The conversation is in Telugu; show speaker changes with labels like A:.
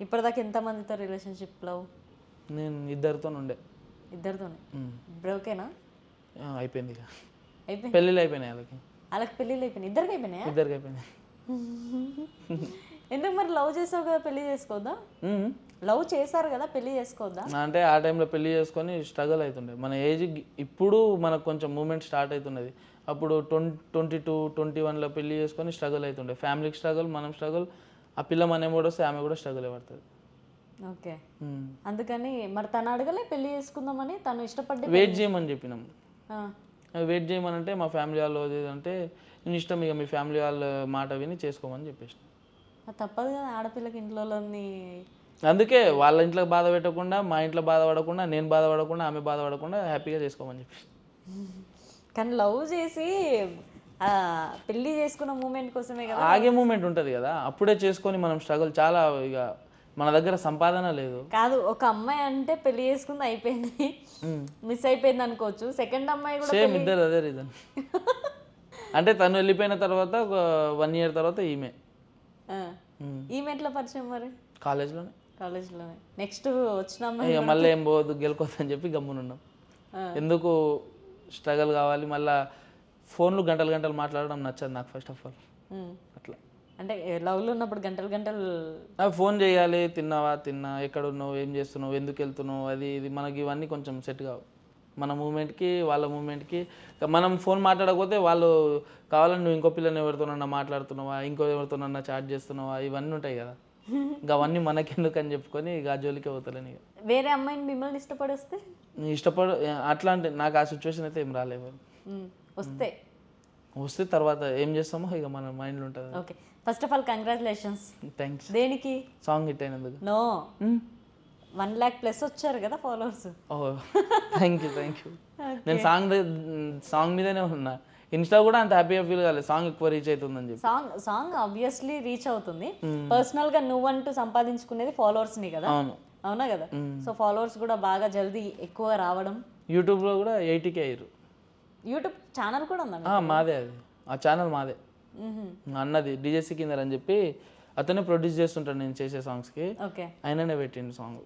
A: ఇప్పటిదాకా ఎంతమందితో రిలేషన్షిప్ లవ్?
B: నేను ఇద్దరితో ఉండే.
A: ఇద్దరితోనే. బ్రోకేనా?
B: అయిపోయింది ఇక.
A: అయిపోయింది.
B: పెళ్ళిళ్ళు అయిపోయినాయి వాళ్ళకి.
A: వాళ్ళకి పెళ్ళిళ్ళు అయిపోయినాయి. ఇద్దరికి అయిపోయినాయా?
B: ఇద్దరికి అయిపోయినాయి.
A: ఎందుకు మరి లవ్ చేసావు కదా పెళ్లి చేసుకోవద్దా? లవ్ చేశారు కదా పెళ్లి చేసుకోవద్దా?
B: అంటే ఆ టైంలో పెళ్లి చేసుకొని స్ట్రగుల్ అవుతుండే. మన ఏజ్ ఇప్పుడు మనకు కొంచెం మూమెంట్ స్టార్ట్ అవుతున్నది. అప్పుడు 22-21లో పెళ్లి చేసుకొని స్ట్రగుల్ అవుతుండే. ఫ్యామిలీకి స్ట్రగుల్, మనం స్ట్రగుల్, ఆ పిల్ల మన కూడా వస్తే ఆమె కూడా స్ట్రగుల్ పడుతుంది.
A: ఓకే. అందుకని మరి తను అడగలే పెళ్లి చేసుకుందామని? తను ఇష్టపడ్డ
B: వెయిట్ చేయమని చెప్పినాం.
A: ఆ.
B: వెయిట్ చేయమని అంటే మా ఫ్యామిలీ వాళ్ళు అంటే నేను ఇష్టం, ఇక మీ ఫ్యామిలీ వాళ్ళ మాట విని చేసుకోమని చెప్పేసి.
A: తప్పదు కదా ఆడపిల్లకి ఇంట్లోని.
B: అందుకే వాళ్ళ ఇంట్లో బాధ పెట్టకుండా, మా ఇంట్లో బాధపడకుండా, నేను బాధపడకుండా, ఆమె బాధపడకుండా హ్యాపీగా చేసుకోమని చెప్పేసి.
A: కానీ లవ్ చేసి పెళ్లి చేసుకున్న మూమెంట్ కోసమే కదా.
B: ఆగే మూమెంట్ ఉంటుంది కదా, అప్పుడే చేసుకొని మనం స్ట్రగుల్ చాలా. ఇక మన దగ్గర సంపాదన లేదు.
A: కాదు, ఒక అమ్మాయి అంటే పెళ్లి చేసుకుంది అయిపోయింది, మిస్ అయిపోయింది అనుకోవచ్చు. సెకండ్ అమ్మాయి కూడా
B: సేమ్ ఇద్దరు అదే రీజన్. అంటే తను వెళ్ళిపోయిన తర్వాత ఒక 1 year తర్వాత ఈమె.
A: ఈమె ఎట్లా పరిచయం మరి?
B: కాలేజ్లోనే.
A: కాలేజ్లోనే. నెక్స్ట్ వచ్చిన అమ్మాయి
B: ఇక మళ్ళీ ఏం పోవద్దు గెలుకోవద్దని చెప్పి గమ్మునున్నాం. ఎందుకు స్ట్రగల్ కావాలి, మళ్ళీ ఫోన్లు గంటలు గంటలు మాట్లాడడం నచ్చదు నాకు ఫస్ట్ ఆఫ్ ఆల్. అట్లా
A: అంటే లవ్లో ఉన్నప్పుడు గంటలు గంటలు
B: ఫోన్ చేయాలి, తిన్నా, ఎక్కడ ఉన్నావు, ఏం చేస్తున్నావు, ఎందుకు వెళ్తున్నావు, అది ఇది మనకి ఇవన్నీ కొంచెం సెట్ కావు. మన మూమెంట్కి వాళ్ళ మూమెంట్కి మనం ఫోన్ మాట్లాడకపోతే వాళ్ళు కావాలని నువ్వు ఇంకో పిల్లని ఎవరితోనన్నా మాట్లాడుతున్నావా, ఇంకో ఎవరితోనన్నా చాట్ చేస్తున్నావా, ఇవన్నీ ఉంటాయి కదా. ఇంకా అవన్నీ మనకెందుకు అని చెప్పుకొని ఇక ఆ జోలికి పోతలేను. ఇక
A: వేరే అమ్మాయిని మిమ్మల్ని ఇష్టపడొస్తే
B: అట్లా అంటే నాకు ఆ సిచ్యువేషన్ అయితే ఏం రాలేదు. వస్తే తర్వాత ఏం చేస్తామో ఇక మన మైండ్లో ఉంటుంది.
A: Okay, first of all congratulations.
B: Thanks.
A: దేనికి?
B: సాంగ్ హిట్ అయినందుకు.
A: నో, 1 lakh+ వచ్చారు కదా ఫాలోవర్స్.
B: Oh thank you. నేను సాంగ్ మీదనే ఉన్నా. ఇన్స్టా కూడా అంత హ్యాపీగా ఫీల్ కాలేదు, సాంగ్ ఎక్కువ రీచ్ అవుతుందని చెప్పి.
A: సాంగ్ ఆబ్వియస్లీ రీచ్ అవుతుంది. పర్సనల్గా నువ్వంటూ సంపాదించుకునేది ఫాలోవర్స్ని కదా. అవునా కదా. సో ఫాలోవర్స్ కూడా బాగా జల్దీ ఎక్కువ రావడం.
B: యూట్యూబ్లో కూడా 80K అయ్యారు.
A: యూట్యూబ్ ఛానల్ కూడా ఉందా?
B: మాదే, అది ఆ ఛానల్ మాదే. అన్నది డీజే సికిందర్ అని చెప్పి అతనే ప్రొడ్యూస్ చేస్తుంటాడు నేను చేసే సాంగ్స్కి. ఆయననే పెట్టిండు సాంగ్.